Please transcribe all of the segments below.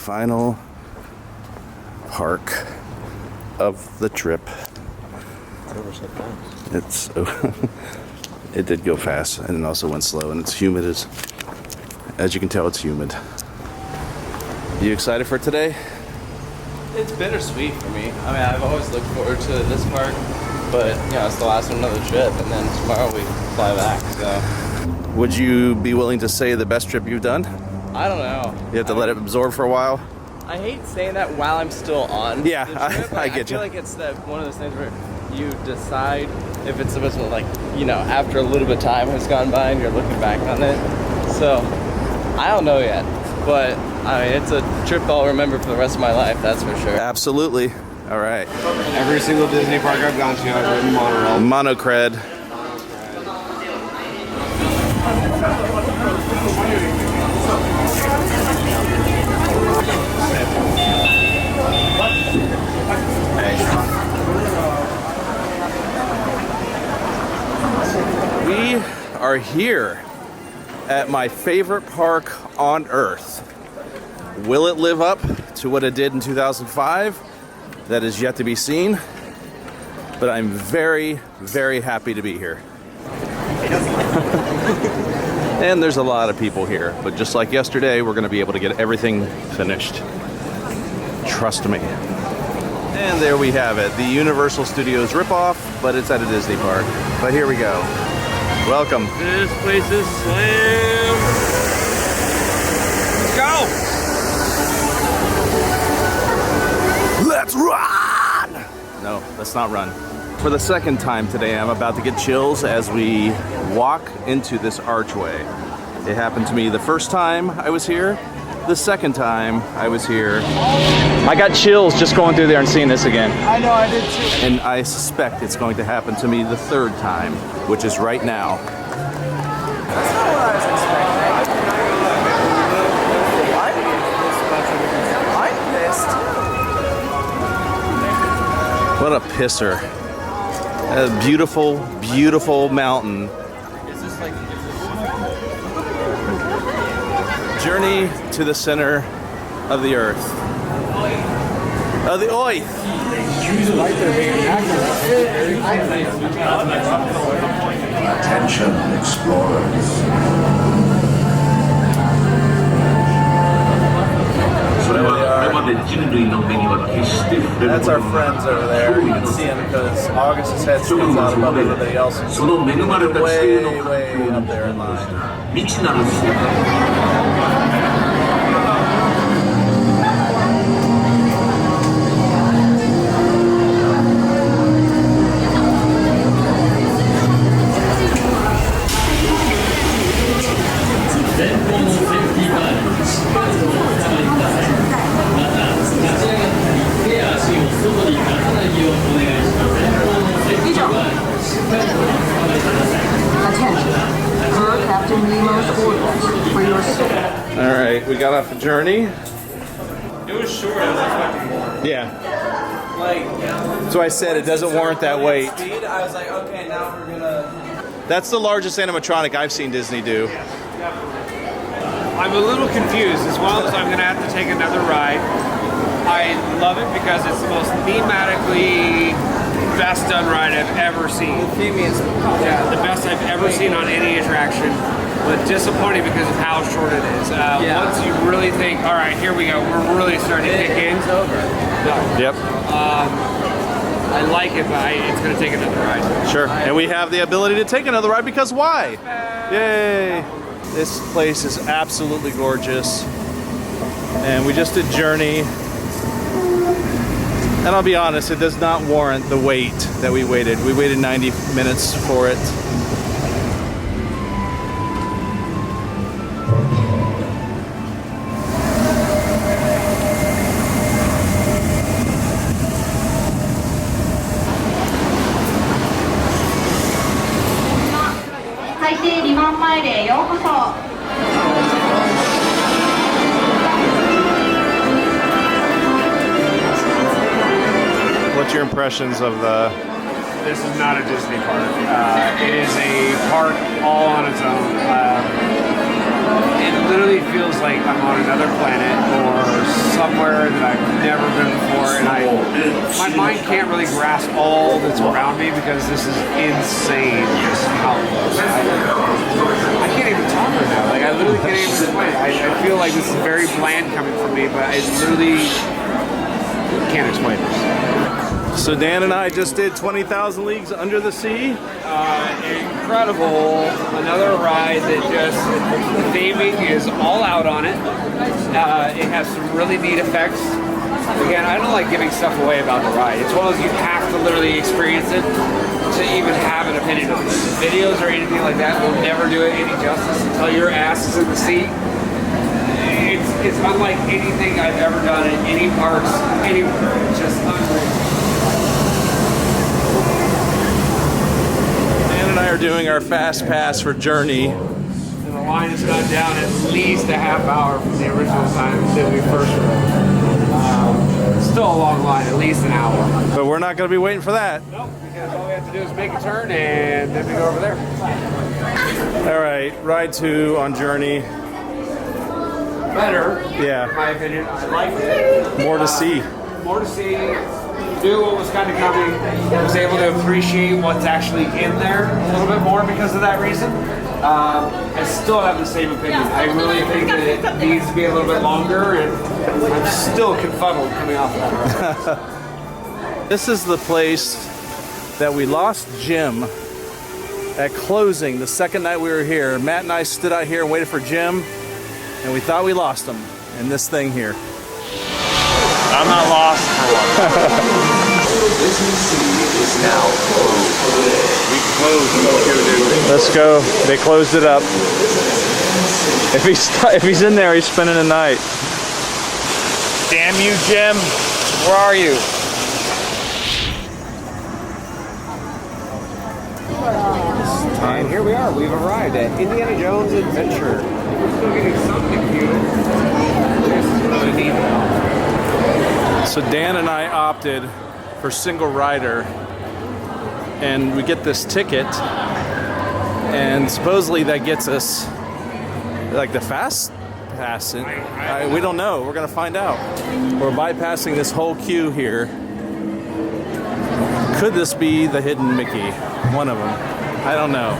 final park of the trip. It's it did go fast and it also went slow, and it's humid as you can tell. It's humid. You excited for today? It's bittersweet for me. I mean, I've always looked forward to this park, but you know, it's the last one of the trip, and then tomorrow we fly back. So, would you be willing to say the best trip you've done? I don't know. You have to let it absorb for a while. I hate saying that while I'm still on. Yeah, the trip. I get you. I feel like it's one of those things where you decide if it's supposed to, like, you know, after a little bit of time has gone by and you're looking back on it. So I don't know yet, but I mean, it's a trip I'll remember for the rest of my life. That's for sure. Absolutely. All right. Every single Disney park I've gone to, I've ridden monorail. Monocred. We are here at my favorite park on earth. Will it live up to what it did in 2005? That is yet to be seen. But I'm very, very happy to be here. And there's a lot of people here, but just like yesterday, we're going to be able to get everything finished. Trust me. And there we have it, the Universal Studios ripoff, but it's at a Disney park. But here we go. Welcome. This place is slammed. Let's go! Let's run! No, let's not run. For the second time today, I'm about to get chills as we walk into this archway. It happened to me the first time I was here, the second time I was here. I got chills just going through there and seeing this again. I know, I did too. And I suspect it's going to happen to me the third time, which is right now. That's not what I was expecting. What a pisser. A beautiful, beautiful mountain. Is this like? Journey to the center of the earth. Of the oith. Attention, explorers. That's our friends over there. You can see them because August's head stands out above everybody else. Way, way up there in line. All right, we got off the journey. It was short, I was expecting more. Yeah. Like, So I said it doesn't warrant that wait. speed, I was like, okay, now we're gonna. That's the largest animatronic I've seen Disney do. I'm a little confused as well as I'm going to have to take another ride. I love it because it's the most thematically best done ride I've ever seen. Yeah, the best I've ever seen on any attraction, but disappointing because of how short it is. Once you really think, all right, here we go, we're really starting to kick in. It's over. Yep. I like it, but it's going to take another ride. Sure. And we have the ability to take another ride because why? Yay! This place is absolutely gorgeous. And we just did Journey. And I'll be honest, it does not warrant the wait that we waited. We waited 90 minutes for it. What's your impressions of the... This is not a Disney park. It is a park all on its own. It literally literally feels like I'm on another planet or somewhere that I've never been before, and my mind can't really grasp all that's around me because this is insane. Just how close. I can't even talk right now. Like I literally can't even explain it. I feel like this is very bland coming from me, but I literally can't explain this. So Dan and I just did 20,000 Leagues Under the Sea. Incredible. Another ride that just, the theming is all out on it. It has some really neat effects. Again, I don't like giving stuff away about the ride. It's one of those you have to literally experience it to even have an opinion on it. Videos or anything like that will never do it any justice until your ass is in the seat. It's unlike anything I've ever done in any parks, anywhere. It's just unreal. Dan and I are doing our fast pass for Journey. And the line has gone down at least a half hour from the original time that we first rode. Still a long line, at least an hour. But we're not going to be waiting for that. Nope, because all we have to do is make a turn and then we go over there. All right, ride 2 on Journey. Better, Yeah. in my opinion. I liked it. More to see. More to see. Knew what was kind of coming. Was able to appreciate what's actually in there a little bit more because of that reason. I still have the same opinion. I really think that it needs to be a little bit longer, and I'm still confuddled coming off of that ride. This is the place that we lost Jim at closing the second night we were here. Matt and I stood out here and waited for Jim, and we thought we lost him in this thing here. I'm not lost for one. DisneySea is now closed. We closed Tokyo, dude. Let's go. They closed it up. If he's in there, he's spending the night. Damn you, Jim. Where are you? And here we are. We've arrived at Indiana Jones Adventure. We're still getting something cute. This is really neat. So Dan and I opted for single rider, and we get this ticket, and supposedly that gets us like the fast pass. We don't know. We're gonna find out. We're bypassing this whole queue here. Could this be the hidden Mickey? One of them. I don't know.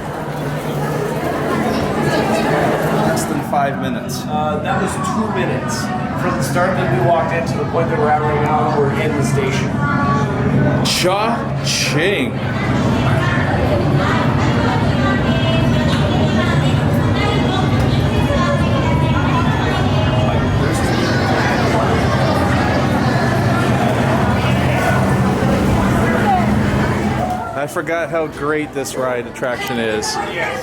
Less than 5 minutes. That was 2 minutes from the start that we walked in to the point that we're at right now. We're in the station. Cha-ching. I forgot how great this ride attraction is. Yes.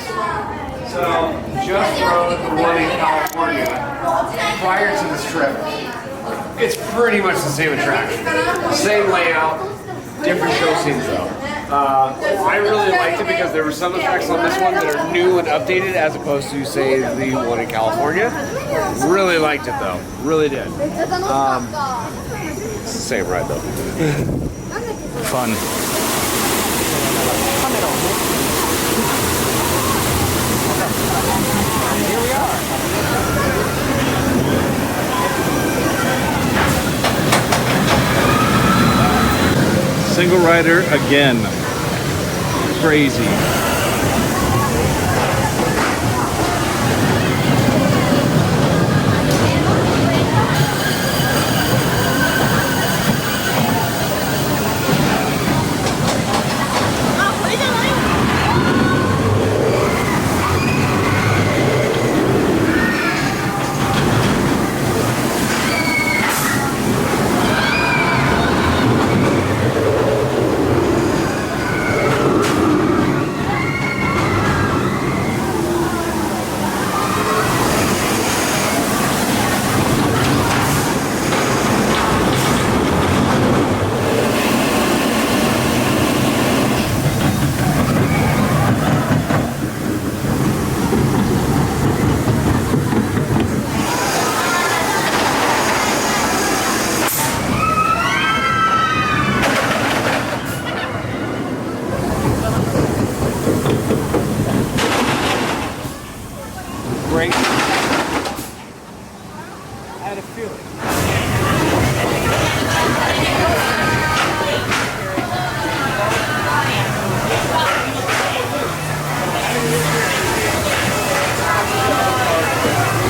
So, just rode the one in California prior to this trip. It's pretty much the same attraction. Same layout, different show scenes though. I really liked it because there were some effects on this one that are new and updated as opposed to, say, the one in California. Really liked it though. Really did. It's the same ride though. Fun. Here we are. Single rider again. Crazy.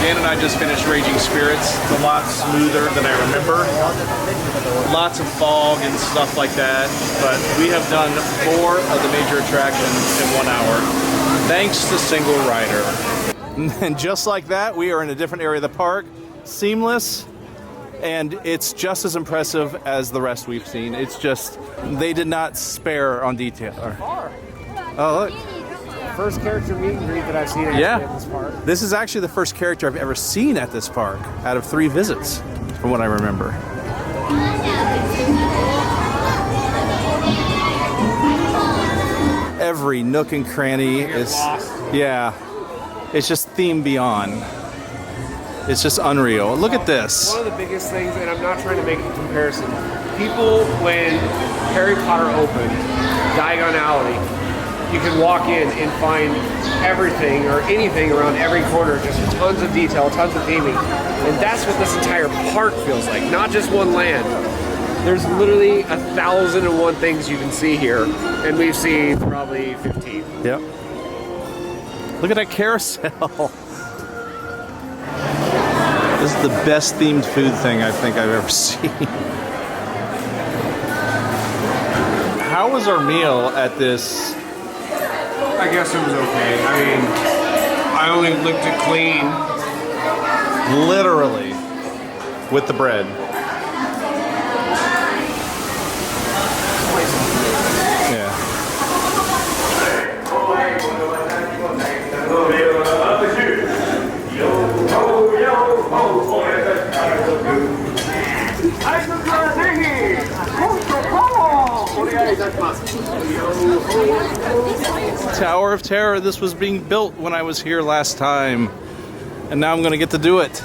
Dan and I just finished Raging Spirits. It's a lot smoother than I remember. Lots of fog and stuff like that, but we have done 4 of the major attractions in 1 hour, thanks to single rider. And just like that, we are in a different area of the park, seamless, and it's just as impressive as the rest we've seen. It's just, they did not spare on detail. Oh, look. First character meet and greet that I've seen at this park. This is actually the first character I've ever seen at this park out of 3 visits, from what I remember. Every nook and cranny is, it's just theme beyond. It's just unreal. Look at this. One of the biggest things, and I'm not trying to make a comparison, people, when Harry Potter opened, Diagon Alley, you can walk in and find everything or anything around every corner, just tons of detail, tons of theming. And that's what this entire park feels like, not just one land. There's literally 1,001 things you can see here, and we've seen probably 15. Yep. Look at that carousel. This is the best themed food thing I think I've ever seen. How was our meal at this? I guess it was okay. I mean, I only licked it clean. Literally, with the bread. Yeah. Tower of Terror. This was being built when I was here last time, and now I'm going to get to do it.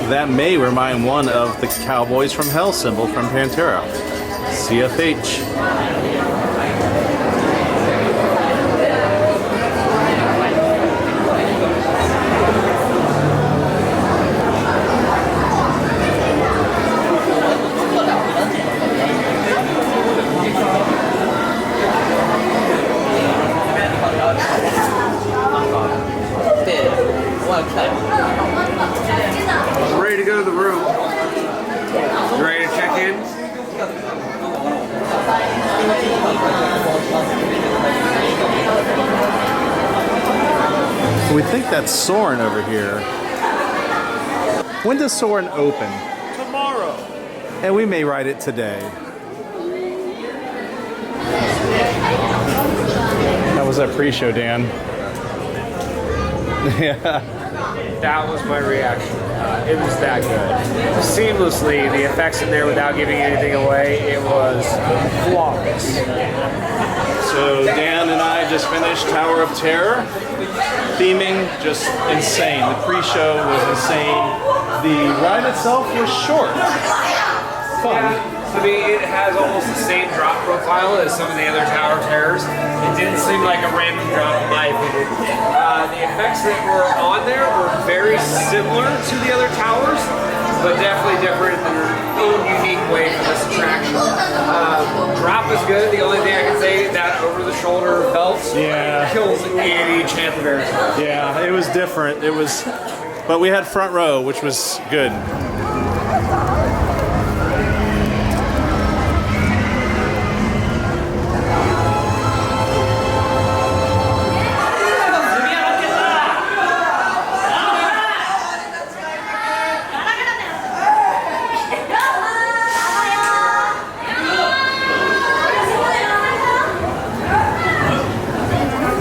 That may remind one of the Cowboys from Hell symbol from Pantera. CFH. Ready to go to the room. You ready to check in? We think that's Soarin' over here. When does Soarin' open? Tomorrow. And we may ride it today. How was that pre-show, Dan? Yeah. That was my reaction. It was that good. Seamlessly, the effects in there without giving anything away, it was flawless. So Dan and I just finished Tower of Terror. Theming, just insane. The pre-show was insane. The ride itself was short. Fun. I mean, it has almost the same drop profile as some of the other Tower of Terrors. It didn't seem like a random drop in my opinion. The effects that were on there were very similar to the other towers, but definitely different in their own unique way for this attraction. Drop is good. The only thing I can say is that over-the-shoulder belt kills any chance of air. Yeah, it was different. It was, but we had front row, which was good.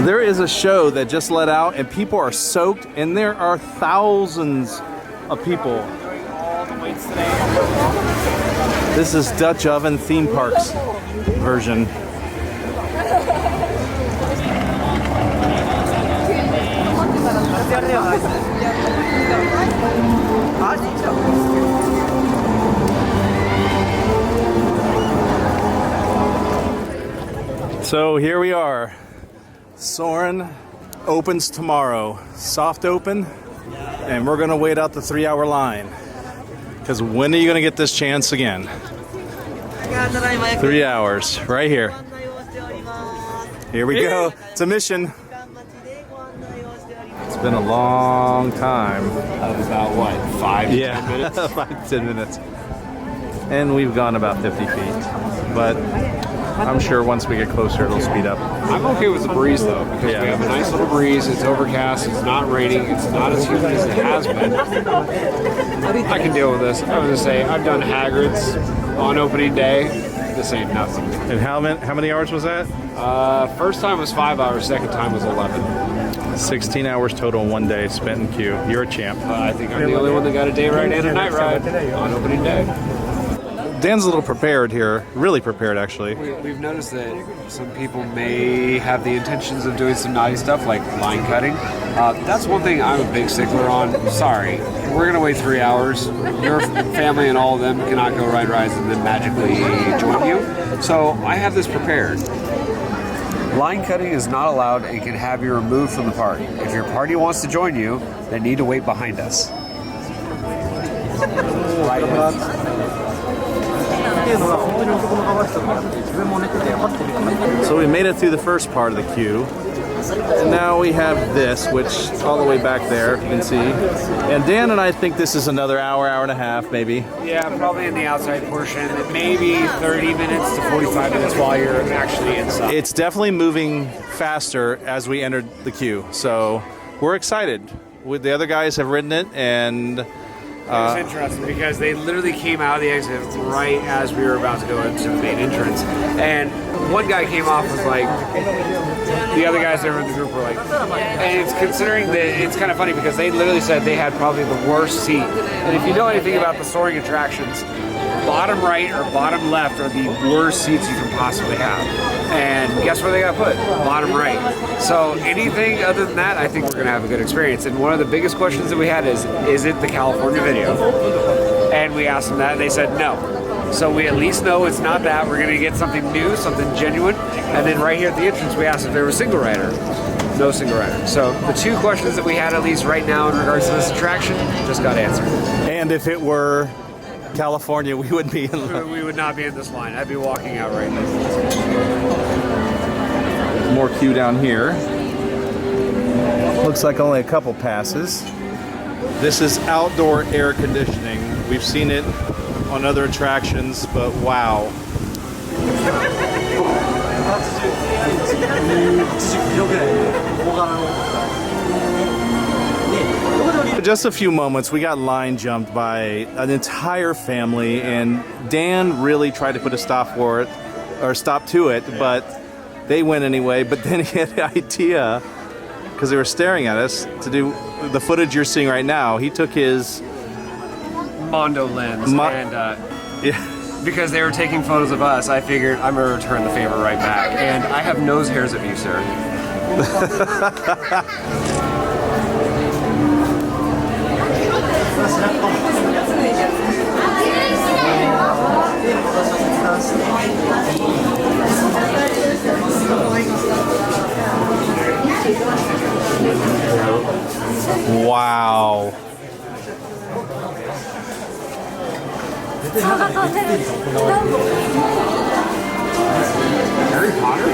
There is a show that just let out and people are soaked, and there are thousands of people. This is Dutch Oven Theme Parks version. So here we are. Soarin' opens tomorrow. Soft open. And we're gonna wait out the 3-hour line. Because when are you gonna get this chance again? 3 hours, right here. Here we go. It's a mission. It's been a long time. About what, 5 to 10 Yeah, minutes? 5 to 10 minutes. And we've gone about 50 feet. But I'm sure once we get closer, it'll speed up. I'm okay with the breeze though, because Yeah. we have a nice little breeze. It's overcast. It's not raining. It's not as humid as it has been. I can deal with this. I was gonna say I've done Hagrid's on opening day. This ain't nothing. And how many hours was that? First time was 5 hours. Second time was 11. 16 hours total in one day spent in queue. You're a champ. I think I'm the only one that got a day ride and a night ride on opening day. Dan's a little prepared here. Really prepared, actually. We've noticed that some people may have the intentions of doing some naughty stuff like line cutting. That's one thing I'm a big stickler on. Sorry, we're gonna wait 3 hours. Your family and all of them cannot go ride rides and then magically join you. So I have this prepared. Line cutting is not allowed and can have you removed from the party. If your party wants to join you, they need to wait behind us. So we made it through the first part of the queue. And now we have this, which is all the way back there, if you can see. And Dan and I think this is another hour, hour and a half, maybe. Yeah, probably in the outside portion. Maybe 30 minutes to 45 minutes while you're actually inside. It's definitely moving faster as we entered the queue. So we're excited. The other guys have ridden it, and It was interesting because they literally came out of the exit right as we were about to go into the main entrance. And one guy came off with like, the other guys that were in the group were like, and it's considering that it's kind of funny because they literally said they had probably the worst seat. And if you know anything about the soaring attractions, bottom right or bottom left are the worst seats you can possibly have. And guess where they got put? Bottom right. So anything other than that, I think we're going to have a good experience. And one of the biggest questions that we had is it the California video? And we asked them that, and they said no. So we at least know it's not that. We're going to get something new, something genuine. And then right here at the entrance, we asked if there was a single rider. No single rider. So the two questions that we had, at least right now, in regards to this attraction, just got answered. and if it were California, we would be in line. We would not be in this line. I'd be walking out right now. More queue down here. Looks like only a couple passes. This is outdoor air conditioning. We've seen it on other attractions, but wow. For just a few moments, we got line jumped by an entire family, and Dan really tried to put a stop for it, or stop to it, but they went anyway. But then he had the idea, because they were staring at us, to do the footage you're seeing right now. He took his Mondo lens, and yeah. because they were taking photos of us, I figured I'm gonna return the favor right back. And I have nose hairs of you, sir. Wow. Harry Potter?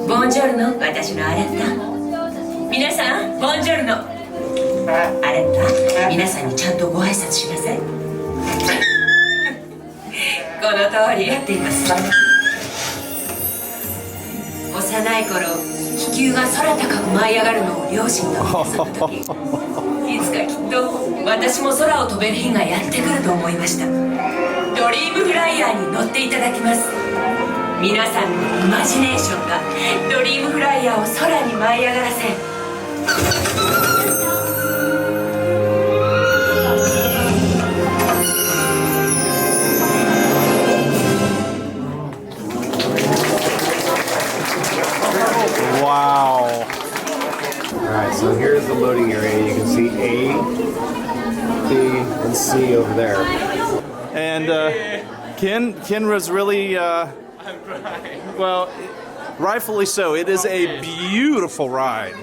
Buongiorno, 私のアレッタ。皆さん、ボンジョルノ。アレッタ、皆さんにちゃんとご挨拶しなさい。この通りやっています。幼い頃、気球が空高く舞い上がるのを両親と見てその時、いつかきっと私も空を飛べる日がやってくると思いました。ドリームフライヤーに乗っていただきます。皆さんのイマジネーションがドリームフライヤーを空に舞い上がらせ and sea over there. And Ken was really, well, rightfully so. It is a beautiful ride.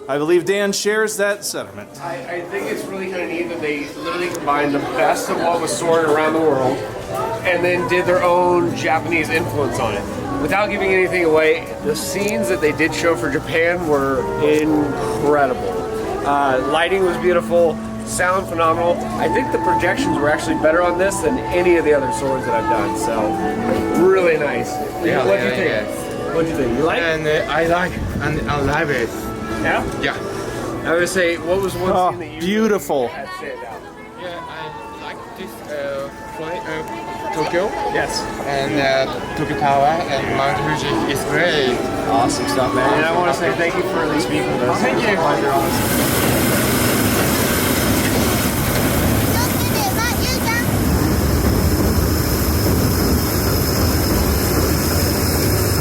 I believe Dan shares that sentiment. I think it's really kind of neat that they literally combined the best of what was soaring around the world and then did their own Japanese influence on it. Without giving anything away, the scenes that they did show for Japan were incredible. Lighting was beautiful, sound phenomenal. I think the projections were actually better on this than any of the other swords that I've done, so really nice. Yeah, What'd you think? yes. What'd you think? You like it? And I like and I love it. Yeah? Yeah. I would say, what was one Oh, scene that you beautiful. had stand out? Yeah, I like this flight Tokyo Yes. and Tokyo Tower and Mount Fuji is great. Awesome stuff, man. And I want to say thank you for at least speaking with us. Thank you. It was a pleasure, honestly.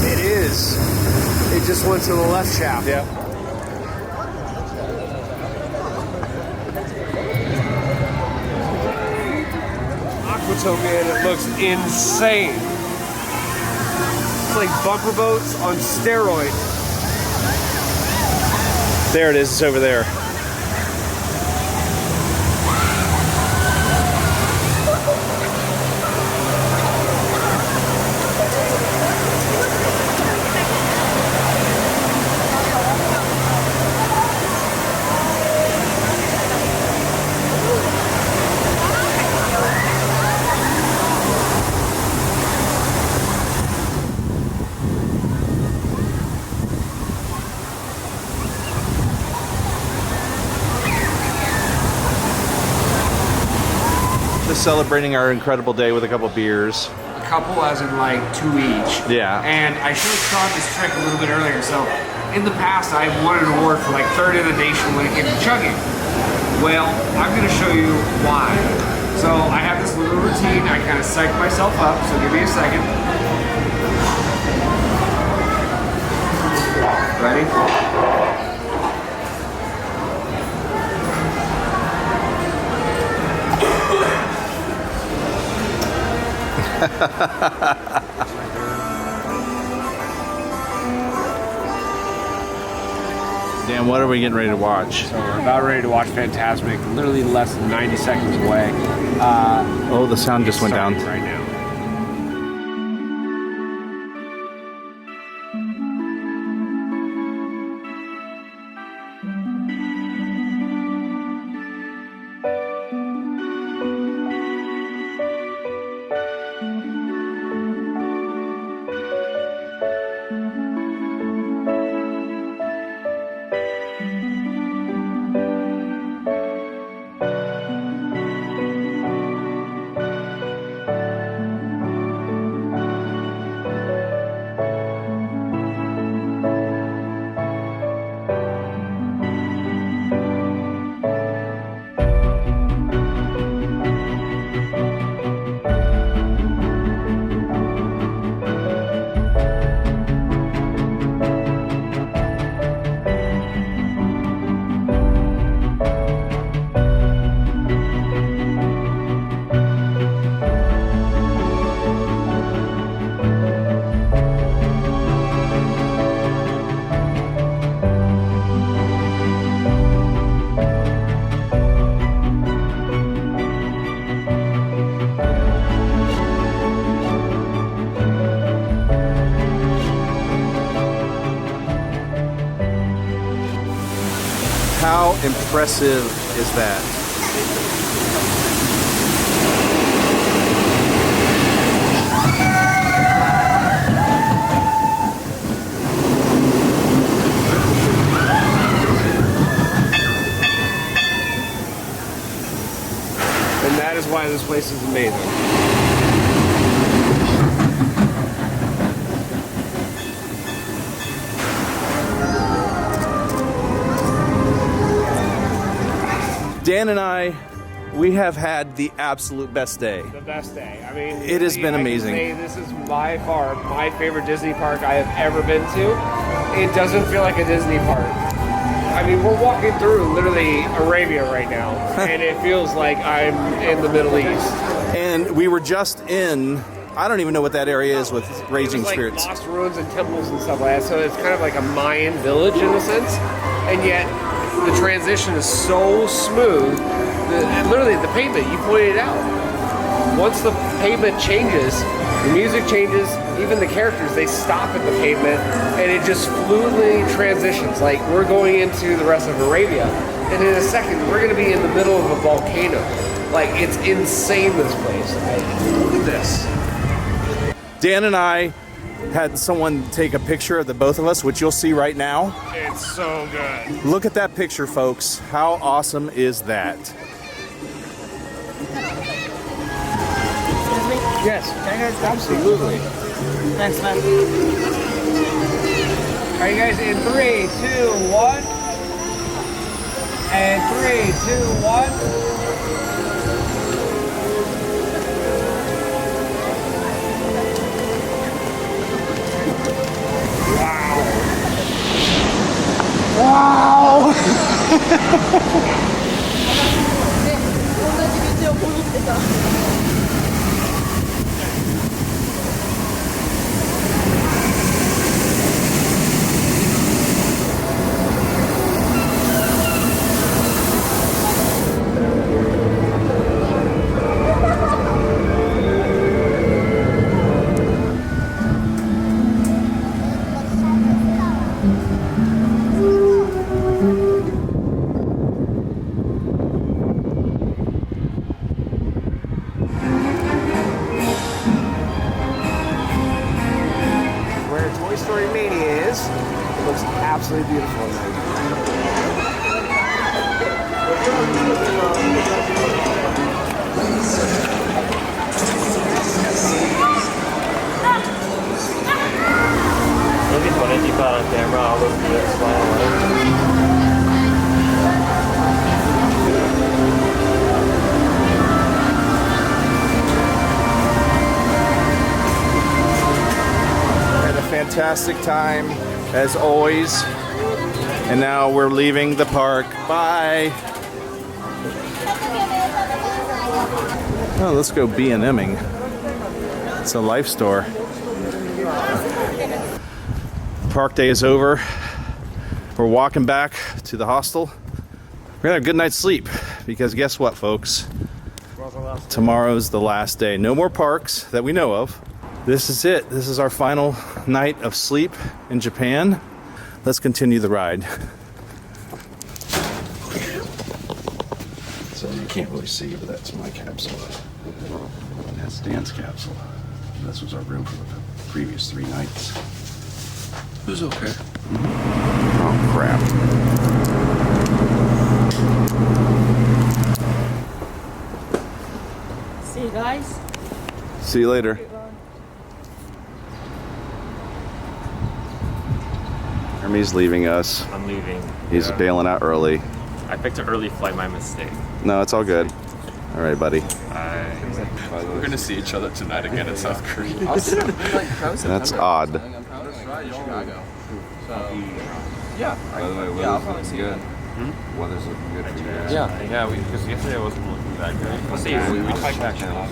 It is. It just went to the left shaft. Yeah. Aquatopia, and it looks insane. It's like bumper boats on steroids. There it is. It's over there. Just celebrating our incredible day with a couple beers. A couple as in like 2 each. Yeah. And I should have taught this trick a little bit earlier. So in the past, I won an award for like third in the nation when it came to chugging. Well, I'm going to show you why. So I have this little routine. I kind of psych myself up. So give me a second. Ready? Dan, what are we getting ready to watch? So we're about ready to watch Fantasmic, literally less than 90 seconds away. Oh, the sound just went down. Right now. How impressive is that? And that is why this place is amazing. Dan and I, we have had the absolute best day. The best day. I mean, It has been amazing. I can say this is by far my favorite Disney park I have ever been to. It doesn't feel like a Disney park I mean, we're walking through literally Arabia right now, and it feels like I'm in the Middle East. And we were just in, I don't even know what that area is with Raging It was like Spirits. lost ruins and temples and stuff like that. So it's kind of like a Mayan village in a sense, and yet the transition is so smooth. And literally, the pavement, you pointed out. Once the pavement changes, the music changes, even the characters, they stop at the pavement, and it just fluidly transitions. Like, we're going into the rest of Arabia, and in a second, we're going to be in the middle of a volcano. Like, it's insane, this place. Look at this. Dan and I had someone take a picture of the both of us, which you'll see right now. It's so good. Look at that picture, folks. How awesome is that? Yes, absolutely. Thanks, man. Are you guys in 3, 2, 1? And 3, 2, 1. Wow! 同じ道をこぎってた。 Absolutely beautiful night. It'll be funny if you caught on camera all those bits flying away. Had a fantastic time, as always. And now we're leaving the park. Bye. Oh, let's go B&Ming. It's a life store. Park day is over. We're walking back to the hostel. We're gonna have a good night's sleep because guess what, folks? Tomorrow's the last day. No more parks that we know of. This is it. This is our final night of sleep in Japan. Let's continue the ride. So you can't really see, but that's my capsule. And that's Dan's capsule. This was our room for the previous 3 nights. It was okay. Oh, crap. See you guys. See you later. Hermes leaving us. I'm leaving. He's bailing out early. I picked an early flight, my mistake. No, it's all good. All right, buddy. We're gonna see each other tonight again in South Korea. That's odd. Chicago. So, Yeah. By the way, weather's looking good. Weather's looking good for you guys. Yeah, because yesterday I wasn't looking that good. We'll see. We just back now.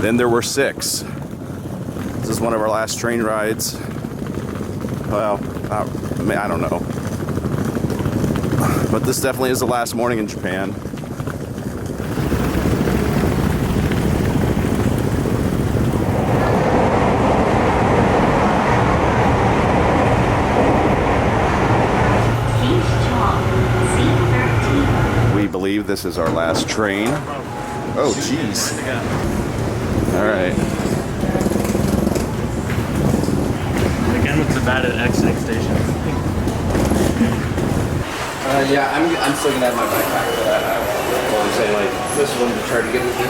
Then there were 6. This is one of our last train rides. Well, I don't know. But this definitely is the last morning in Japan. We believe this is our last train. Oh, jeez. All right. Again with the bad at exiting stations. yeah, I'm still gonna have my backpack for that. I'm saying, like, this one to try to get with me.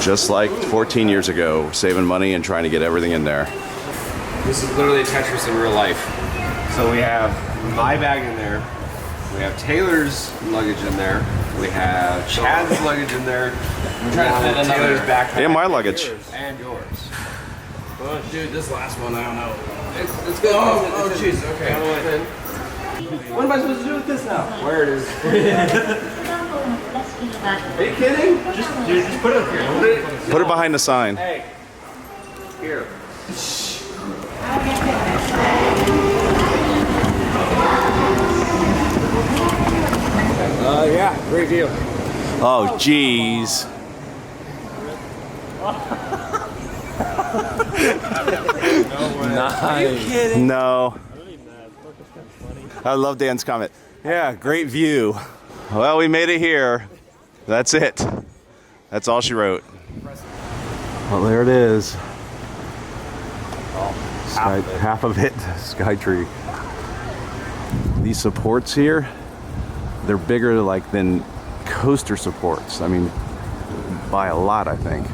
Just like 14 years ago, saving money and trying to get everything in there. This is literally Tetris in real life. So we have my bag in there. We have Taylor's luggage in there. We have Chad's luggage in there. We're trying to fit Taylor's another backpack. And my luggage. And yours. Dude, this last one, I don't know. It's good. Oh, jeez. Okay. What am I supposed to do with this now? Where it is. Are you kidding? Just put it up here. Put it behind the sign. Hey. Here. Yeah, great deal. Oh, jeez. Nice. No. I love Dan's comment. Yeah, great view. Well, we made it here. That's it. That's all she wrote. Well, there it is. Half of it, Skytree. These supports here, they're bigger than coaster supports. I mean, by a lot, I think.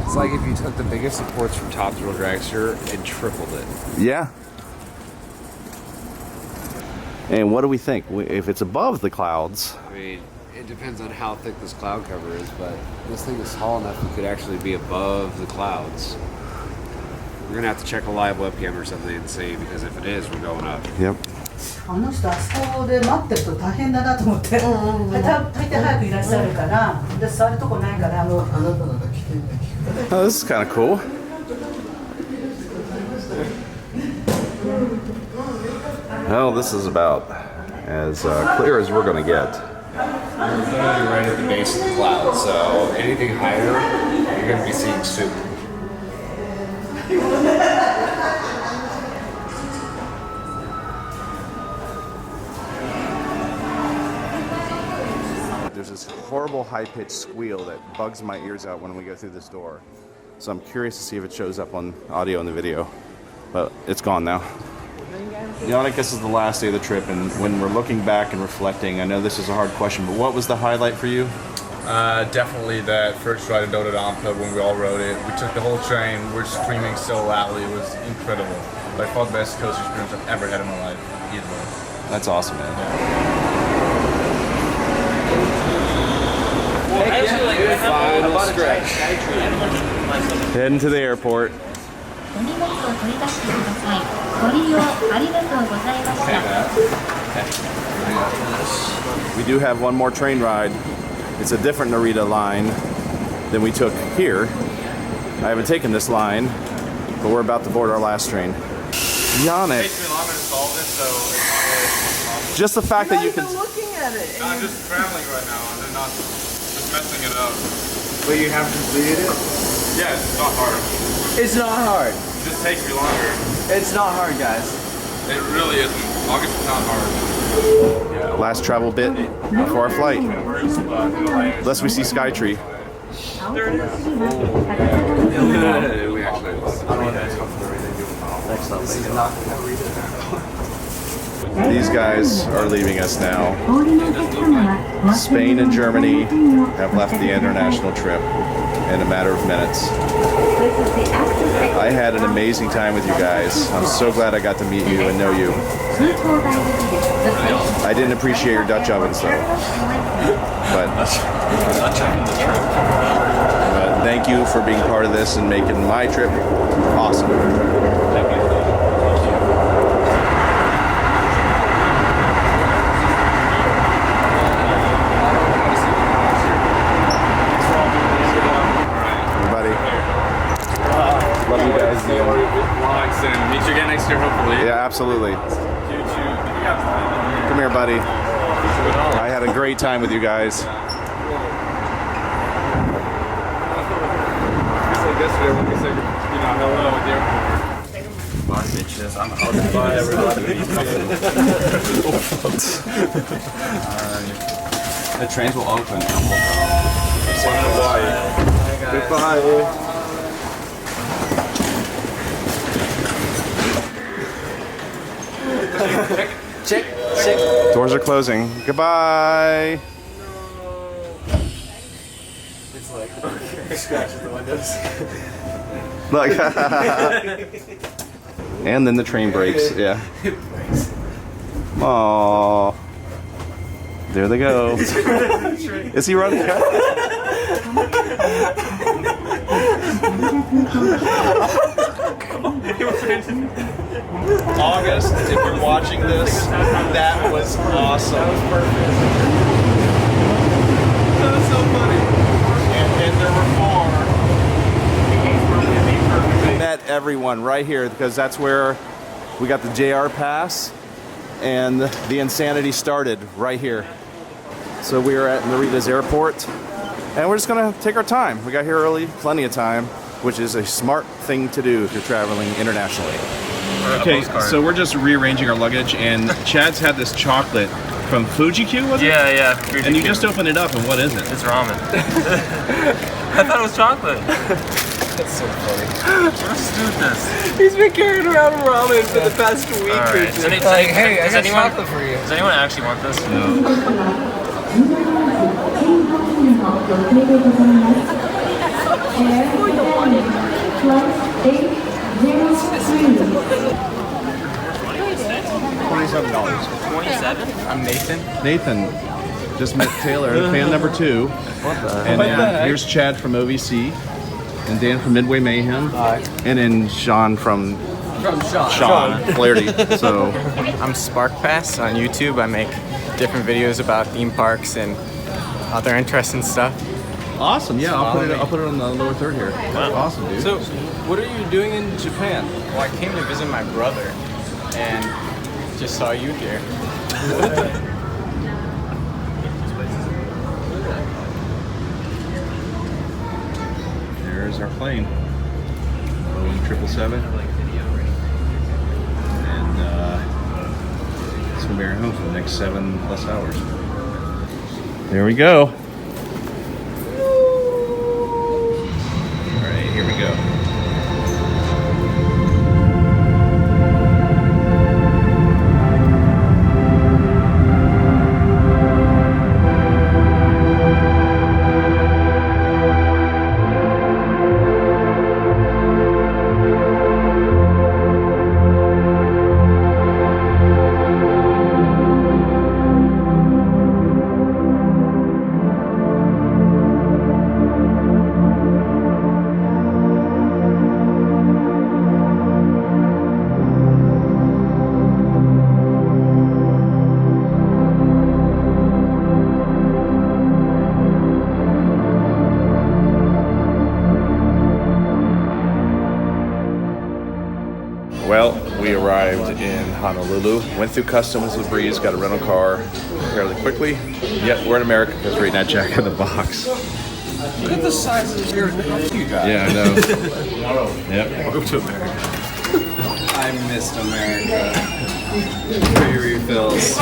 It's like if you took the biggest supports from Top Thrill Dragster and tripled it. Yeah. And what do we think? If it's above the clouds? I mean, it depends on how thick this cloud cover is, but this thing is tall enough it could actually be above the clouds. We're gonna have to check a live webcam or something and see, because if it is, we're going up. Yep. あの人あそこで待ってると大変だなと思って、大抵早くいらっしゃるから、で座るとこないから、あなたなんか来てんだ聞く。Oh, this is kind of cool. Well, this is about as clear as we're going to get. We're literally right at the base of the cloud, so anything higher, you're going to be seeing soup. There's this horrible high-pitched squeal that bugs my ears out when we go through this door. So I'm curious to see if it shows up on audio in the video. But it's gone now. You know, I guess this is the last day of the trip, and when we're looking back and reflecting, I know this is a hard question, but what was the highlight for you? Definitely that first ride of Dododampa when we all rode it. We took the whole train, we're screaming so loudly, it was incredible. By far the best coaster experience I've ever had in my life, easily. That's awesome, man. Final stretch. Heading to the airport. We do have one more train ride. It's a different Narita line than we took here. I haven't taken this line, but we're about to board our last train. Yannick. It takes me longer to solve it, so it's not Just the fact that you can... looking at it. I'm just traveling right now and they're not just messing it up. But you have completed it? Yeah, it's not hard. It's not hard. It just takes me longer. It's not hard, guys. It really isn't. August is not hard. Last travel bit before our flight. Unless we see Skytree. There it is. We actually Next up, These guys are leaving us now. Spain and Germany have left the international trip in a matter of minutes. I had an amazing time with you guys. I'm so glad I got to meet you and know you. I didn't appreciate your Dutch ovens though. But thank you for being part of this and making my trip awesome. Thank you. Love you guys. Thanks, and meet you again next year, hopefully. Yeah, absolutely. Come here, buddy. I had a great time with you guys. Yesterday when we said, hello at the airport. Bye, bitches. I'm out. Bye, everybody. The trains will open. Bye. Goodbye. check. Doors are closing. Goodbye. It's like, scratches the windows. Look. And then the train brakes. Yeah. Aww. There they go. Is he running? He August, if you're watching this, that was awesome. That was perfect. That was so funny. And there were 4. We met everyone right here because that's where we got the JR pass and the insanity started right here. So we are at Narita's airport and we're just gonna take our time. We got here early, plenty of time, which is a smart thing to do if you're traveling internationally. Okay, so we're just rearranging our luggage, and Chad's had this chocolate from Fuji-Q, was it? Yeah, yeah. Fuji-Q. And you just opened it up, and what is it? It's ramen. I thought it was chocolate. That's so funny. What's with this? He's been carrying around ramen for the past week or two. Like, hey, I got chocolate for you. Does anyone actually want this? No. $27. 27? I'm Nathan. Nathan just met Taylor, fan number 2. What the And here's Chad from OVC, and Dan from Midway Mayhem. Hi. And then Sean from Sean. Flaharty. So I'm SparkPass on YouTube. I make different videos about theme parks and other interesting stuff. awesome. Yeah, I'll put it on the lower third here. Wow. Awesome, dude. So, what are you doing in Japan? Well, I came to visit my brother and just saw you here. There's our plane. Boeing 777. And it's gonna be our home for the next 7+ hours. There we go. All right, here we go. Well, we arrived in Honolulu, went through customs with Breeze, got a rental car fairly quickly. Yet we're in America because we're eating that Jack in the Box. Look at the size of your cup you got. Yeah, I know. Yep. Welcome to America. I missed America. Free refills.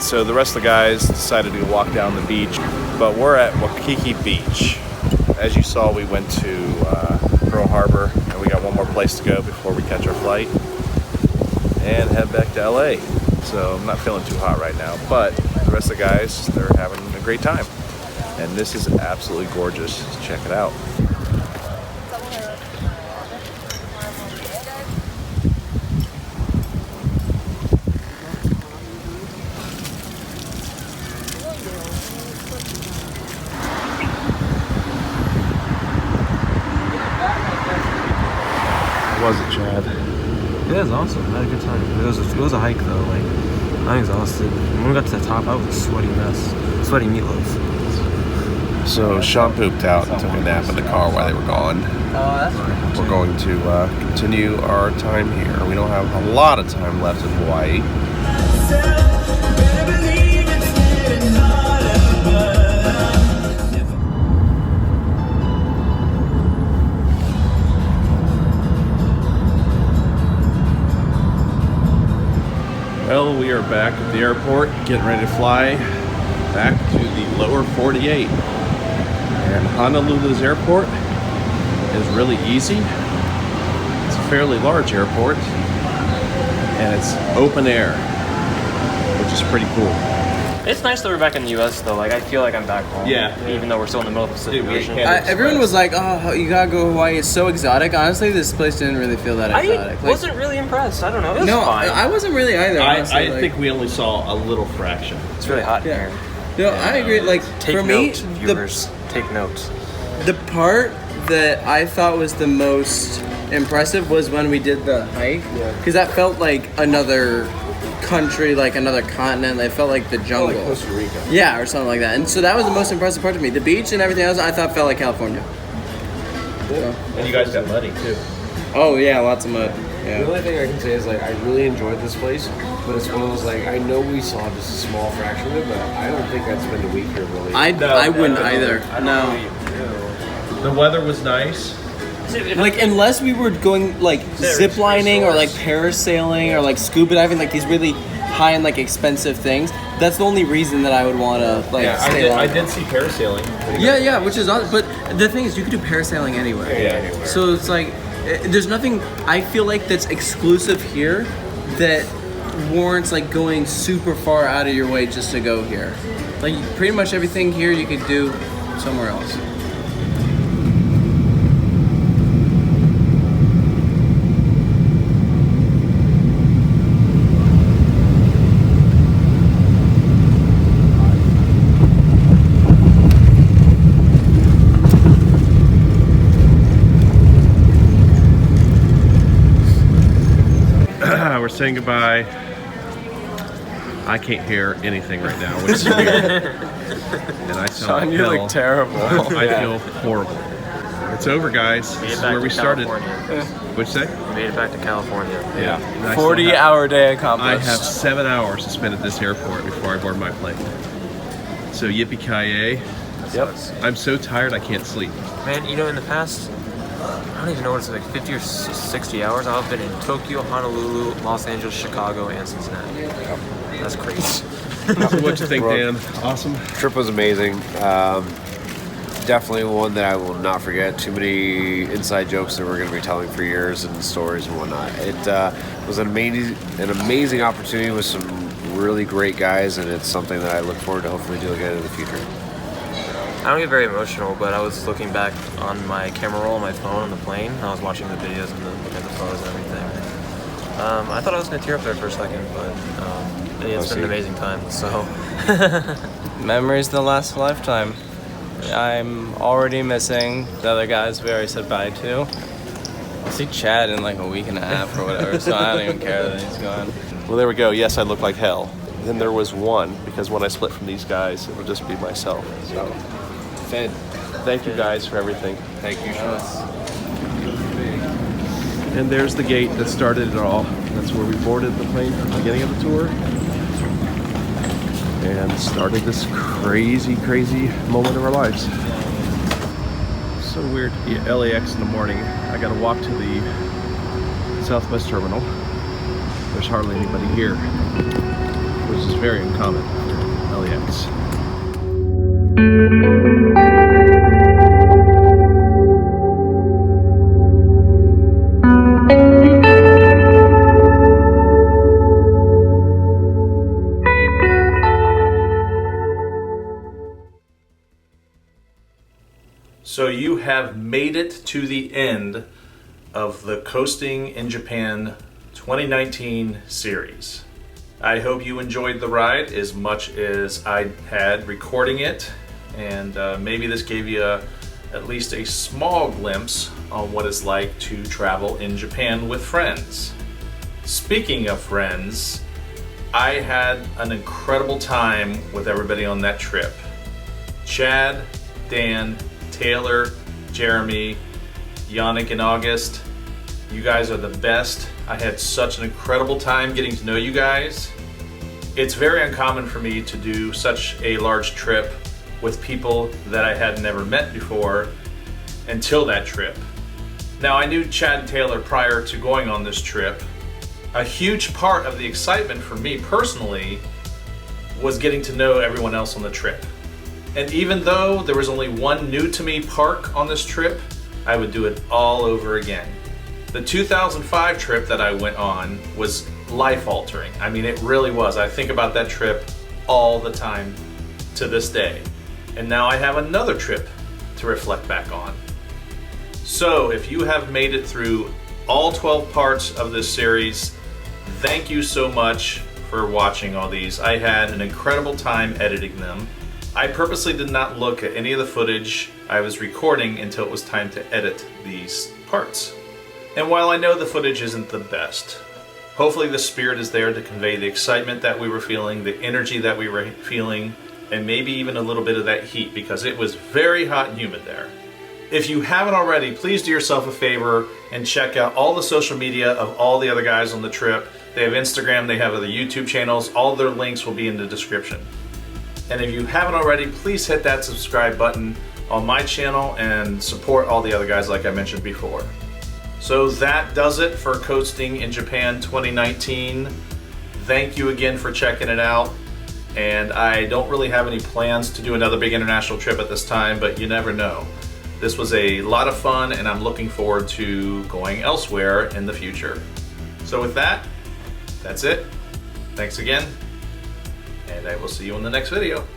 So the rest of the guys decided to walk down the beach, but we're at Waikiki Beach. As you saw, we went to Pearl Harbor, and we got one more place to go before we catch our flight and head back to LA. So I'm not feeling too hot right now, but the rest of the guys, they're having a great time. And this is absolutely gorgeous. Check it out. Was it, Chad? Yeah, it was awesome. I had a good time. It was a hike though. Like, I'm exhausted. When we got to the top, I was a sweaty mess. Sweaty meatloaf. So Sean pooped out and took a nap in the car while they were gone. Oh, that's right. We're going to continue our time here. We don't have a lot of time left in Hawaii. Well, we are back at the airport, getting ready to fly back to the lower 48. And Honolulu's airport is really easy. It's a fairly large airport, and it's open air, which is pretty cool. It's nice that we're back in the U.S. though. Like, I feel like I'm back home. Yeah. Even though we're still in the middle of the Pacific Ocean. Everyone was like, "Oh, you gotta go to Hawaii. It's so exotic." Honestly, this place didn't really feel that exotic. I wasn't really impressed. I don't know. It was fine. I wasn't really either. Honestly, I think we only saw a little fraction. It's really hot Yeah. here. No, I agree. Like, Take for me, notes, viewers. Take notes. the part that I thought was the most impressive was when we did the hike, because that felt like another country, like another continent. It felt like the jungle, Like Costa Rica. yeah, or something like that. And so that was the most impressive part to me. The beach and everything else, I thought felt like California. So. And you guys got muddy too. Oh yeah, lots of mud. Yeah. The only thing I can say is like I really enjoyed this place, but it's one of those like I know we saw just a small fraction of it, but I don't think I'd spend a week here really. I wouldn't either. No. The weather was nice. Like, unless we were going like zip lining or like parasailing or like scuba diving, like these really high and like expensive things, that's the only reason that I would want to like stay I longer. did see parasailing. Yeah, which is awesome. But the thing is, you could do parasailing anywhere. Yeah, anywhere. So it's like, there's nothing I feel like that's exclusive here that warrants like going super far out of your way just to go here. Like, pretty much everything here you could do somewhere else. We're saying goodbye. I can't hear anything right now, which is weird. And I sound Sean, you look terrible. I feel horrible. It's over, guys. This is where we started. What'd you say? We made it back to California. Yeah. 40-hour day accomplished. I have 7 hours to spend at this airport before I board my plane. So yippee-ki-yay. Yep. I'm so tired I can't sleep. Man, you know, in the past, I don't even know what it's like, 50 or 60 hours, I've been in Tokyo, Honolulu, Los Angeles, Chicago, and Cincinnati. That's crazy. So what'd you think, Dan? Awesome? Trip was amazing. Definitely one that I will not forget. Too many inside jokes that we're going to be telling for years and stories and whatnot. It was an amazing opportunity with some really great guys, and it's something that I look forward to hopefully doing again in the future. I don't get very emotional, but I was looking back on my camera roll on my phone on the plane, and I was watching the videos and looking at the photos and everything. I thought I was going to tear up there for a second, but it's been an amazing time, so. Memories that last a lifetime. I'm already missing the other guys we already said bye to. I'll see Chad in like a week and a half or whatever, so I don't even care that he's gone. Well, there we go. Yes, I look like hell. Then there was one, because when I split from these guys, it would just be myself. So, Fed. thank you guys for everything. Thank you, Sean. And there's the gate that started it all. That's where we boarded the plane at the beginning of the tour. And started this crazy, crazy moment of our lives. So weird to be at LAX in the morning. I gotta walk to the Southwest Terminal. There's hardly anybody here, which is very uncommon for LAX. So you have made it to the end of the Coasting in Japan 2019 series. I hope you enjoyed the ride as much as I had recording it, and maybe this gave you at least a small glimpse on what it's like to travel in Japan with friends. Speaking of friends, I had an incredible time with everybody on that trip. Chad, Dan, Taylor, Jeremy, Yannick and August, you guys are the best. I had such an incredible time getting to know you guys. It's very uncommon for me to do such a large trip with people that I had never met before until that trip. Now, I knew Chad and Taylor prior to going on this trip. A huge part of the excitement for me personally was getting to know everyone else on the trip. And even though there was only one new to me park on this trip, I would do it all over again. The 2005 trip that I went on was life-altering. I mean, it really was. I think about that trip all the time to this day. And now I have another trip to reflect back on. So if you have made it through all 12 parts of this series, thank you so much for watching all these. I had an incredible time editing them. I purposely did not look at any of the footage I was recording until it was time to edit these parts. And while I know the footage isn't the best, hopefully the spirit is there to convey the excitement that we were feeling, the energy that we were feeling, and maybe even a little bit of that heat, because it was very hot and humid there. If you haven't already, please do yourself a favor and check out all the social media of all the other guys on the trip. They have Instagram, they have other YouTube channels, all their links will be in the description. And if you haven't already, please hit that subscribe button on my channel and support all the other guys like I mentioned before. So that does it for Coasting in Japan 2019. Thank you again for checking it out. And I don't really have any plans to do another big international trip at this time, but you never know. This was a lot of fun and I'm looking forward to going elsewhere in the future. So with that, that's it. Thanks again, and I will see you in the next video.